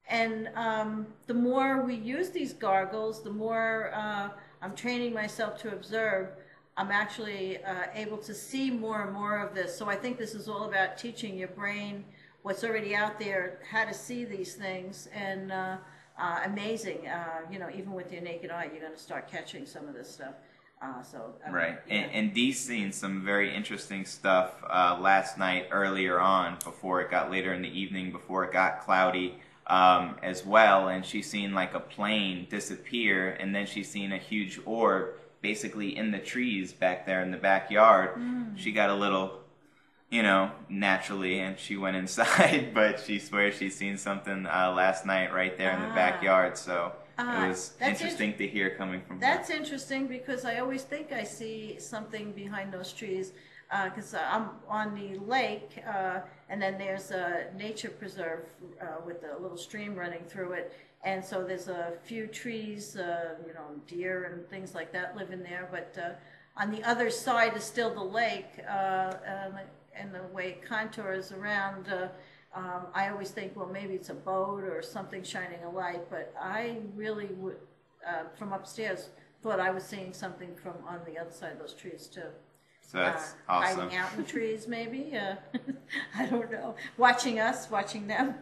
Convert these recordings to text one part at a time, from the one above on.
And the more we use these gargles, the more I'm training myself to observe. I'm actually able to see more and more of this. So I think this is all about teaching your brain what's already out there, how to see these things, and amazing. You know, even with your naked eye, you're going to start catching some of this stuff. Right. Yeah. And Dee's seen some very interesting stuff last night earlier on, before it got later in the evening, before it got cloudy as well. And she's seen like a plane disappear, and then she's seen a huge orb basically in the trees back there in the backyard. She got a little, you know, naturally, and she went inside, but she swears she's seen something last night right there in the backyard. So it was interesting to hear coming from her. That's interesting, because I always think I see something behind those trees, because I'm on the lake, and then there's a nature preserve with a little stream running through it, and so there's a few trees, you know, deer and things like that live in there, but on the other side is still the lake, and the way it contours around, I always think, well, maybe it's a boat or something shining a light, but I really would, from upstairs, thought I was seeing something from on the other side of those trees too. So that's awesome. Hiding out in the trees, maybe. I don't know. Watching us, watching them.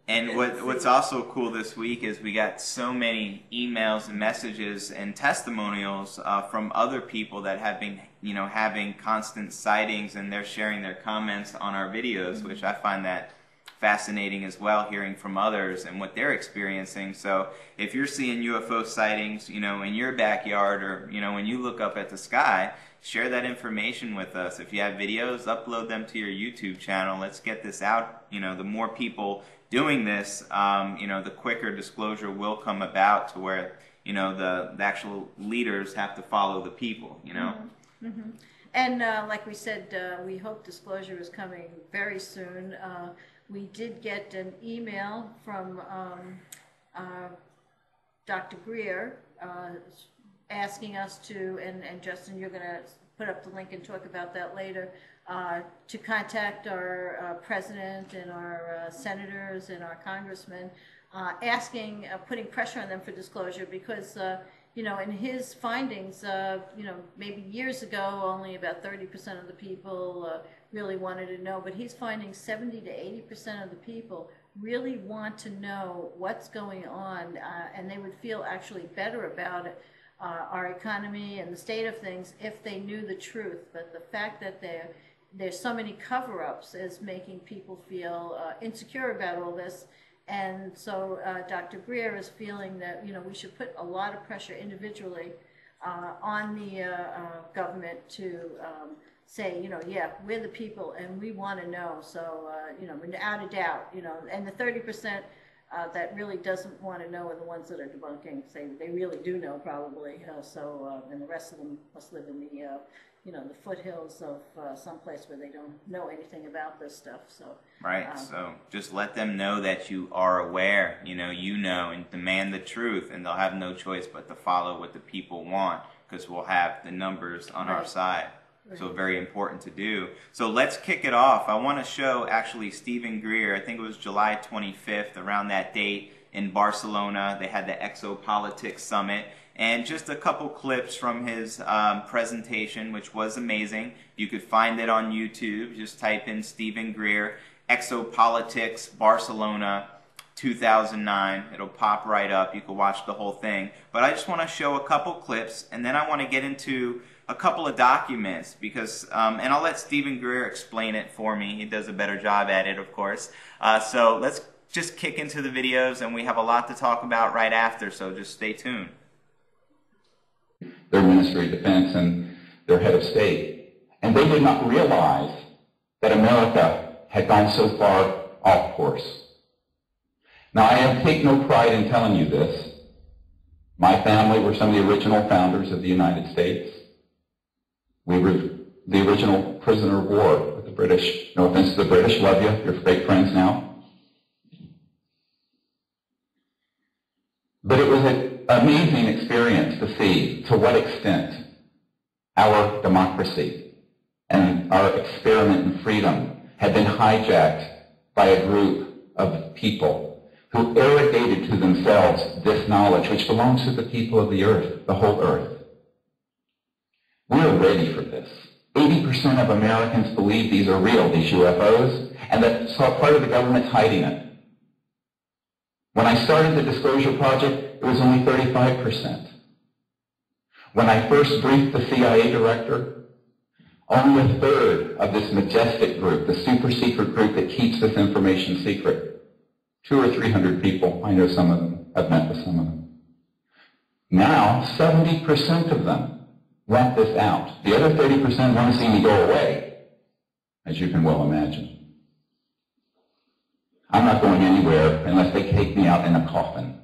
And what's also cool this week is we got so many emails and messages and testimonials from other people that have been, you know, having constant sightings, and they're sharing their comments on our videos, which I find that fascinating as well, hearing from others and what they're experiencing. So if you're seeing UFO sightings, you know, in your backyard, or, you know, when you look up at the sky, share that information with us. If you have videos, upload them to your YouTube channel. Let's get this out. You know, the more people doing this, you know, the quicker disclosure will come about, to where, you know, the actual leaders have to follow the people, you know. And like we said, we hope disclosure is coming very soon. We did get an email from Dr. Grier asking us to, and Justin, you're going to put up the link and talk about that later, to contact our president and our senators and our congressmen, asking, putting pressure on them for disclosure, because you know, in his findings, you know, maybe years ago, only about 30% of the people really wanted to know, but he's finding 70 to 80% of the people really want to know what's going on, and they would feel actually better about it, our economy and the state of things, if they knew the truth. But the fact that there's so many cover-ups is making people feel insecure about all this. And so Dr. Grier is feeling that, you know, we should put a lot of pressure individually on the government to say, you know, yeah, we're the people and we want to know. So, you know, without a doubt, you know, and the 30% that really doesn't want to know are the ones that are debunking, say they really do know probably. And the rest of them must live in the, you know, the foothills of someplace where they don't know anything about this stuff. So right. So just let them know that you are aware, you know, and demand the truth, and they'll have no choice but to follow what the people want, because we'll have the numbers on our side. So very important to do. So let's kick it off. I want to show actually Stephen Grier. I think it was July 25th, around that date in Barcelona. They had the Exopolitics Summit. And just a couple clips from his presentation, which was amazing. You could find it on YouTube. Just type in Stephen Grier, Exopolitics, Barcelona, 2009. It'll pop right up. You can watch the whole thing. But I just want to show a couple clips, and then I want to get into a couple of documents, because, and I'll let Stephen Grier explain it for me. He does a better job at it, of course. So let's just kick into the videos, and we have a lot to talk about right after, so just stay tuned. Their Ministry of Defense and their head of state. And they did not realize that America had gone so far off course. Now, I take no pride in telling you this. My family were some of the original founders of the United States. We were the original prisoner of war with the British. No offense to the British, love you, you're great friends now. But it was an amazing experience to see to what extent our democracy and our experiment in freedom had been hijacked by a group of people who arrogated to themselves this knowledge, which belongs to the people of the earth, the whole earth. We are ready for this. 80% of Americans believe these are real, these UFOs, and that part of the government's hiding it. When I started the Disclosure Project, it was only 35%. When I first briefed the CIA director, only a third of this majestic group, the super secret group that keeps this information secret, 200 or 300 people, I know some of them, I've met with some of them. Now, 70% of them want this out. The other 30% want to see me go away, as you can well imagine. I'm not going anywhere unless they take me out in a coffin,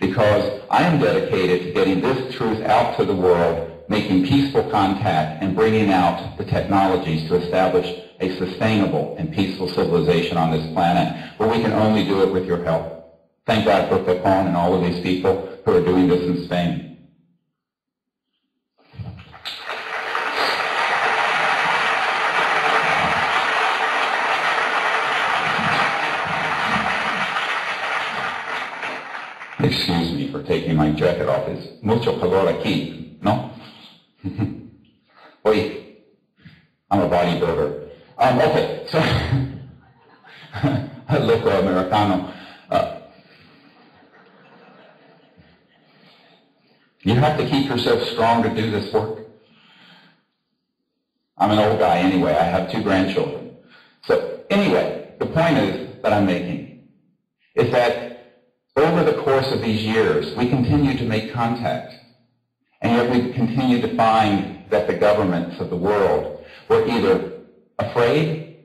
because I am dedicated to getting this truth out to the world, making peaceful contact, and bringing out the technologies to establish a sustainable and peaceful civilization on this planet, but we can only do it with your help. Thank God for Pepon and all of these people who are doing this in Spain. Excuse me for taking my jacket off. It's mucho calor aquí, no? Oye, I'm a bodybuilder. Okay, so, loco americano. You have to keep yourself strong to do this work. I'm an old guy anyway. I have 2 grandchildren. So anyway, the point is that I'm making is that over the course of these years, we continue to make contact, and yet we continue to find that the governments of the world were either afraid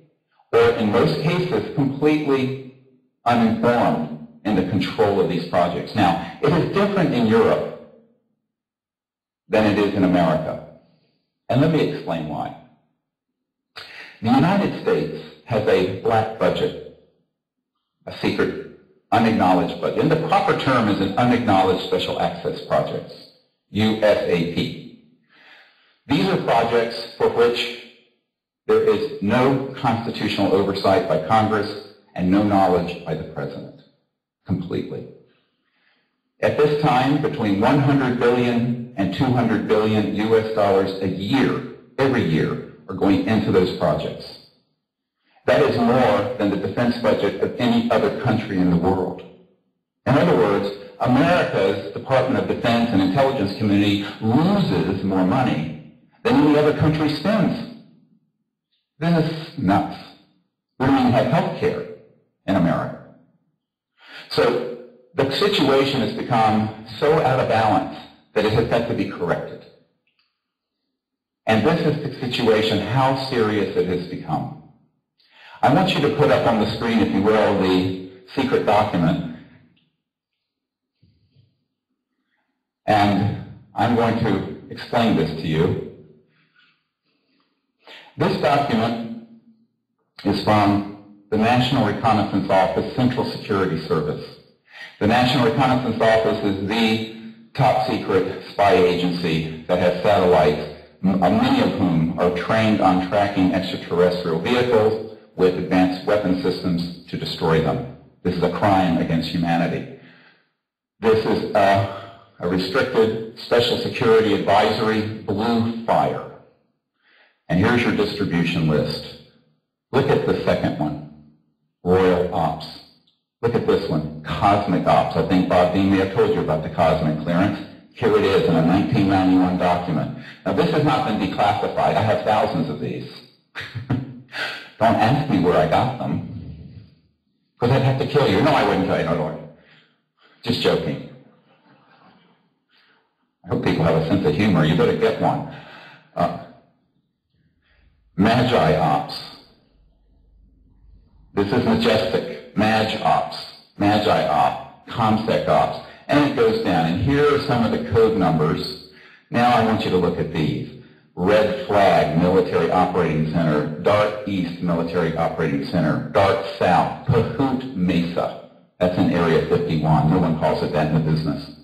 or, in most cases, completely uninformed in the control of these projects. Now, it is different in Europe than it is in America, and let me explain why. The United States has a black budget, a secret unacknowledged budget. And the proper term is an unacknowledged special access projects, USAP. These are projects for which there is no constitutional oversight by Congress and no knowledge by the President, completely. At this time, between 100 billion and 200 billion US dollars a year, every year, are going into those projects. That is more than the defense budget of any other country in the world. In other words, America's Department of Defense and Intelligence Community loses more money than any other country spends. This is nuts. We don't even have health care in America. So the situation has become so out of balance that it has got to be corrected. And this is the situation, how serious it has become. I want you to put up on the screen, if you will, the secret document. And I'm going to explain this to you. This document is from the National Reconnaissance Office, Central Security Service. The National Reconnaissance Office is the top secret spy agency that has satellites, many of whom are trained on tracking extraterrestrial vehicles with advanced weapon systems to destroy them. This is a crime against humanity. This is a restricted special security advisory blue fire. And here's your distribution list. Look at the second one, Royal Ops. Look at this one, Cosmic Ops. I think Bob Dean may have told you about the cosmic clearance. Here it is in a 1991 document. Now this has not been declassified. I have thousands of these. Don't ask me where I got them, because I'd have to kill you. No, I wouldn't tell you. No, Lord. Just joking. I hope people have a sense of humor. You better get one. Magi Ops. This is majestic. Magi Ops. Magi Ops. ComSec Ops. And it goes down. And here are some of the code numbers. Now I want you to look at these. Red Flag Military Operating Center, Dart East Military Operating Center, Dart South, Pahut Mesa. That's in Area 51. No one calls it that in the business.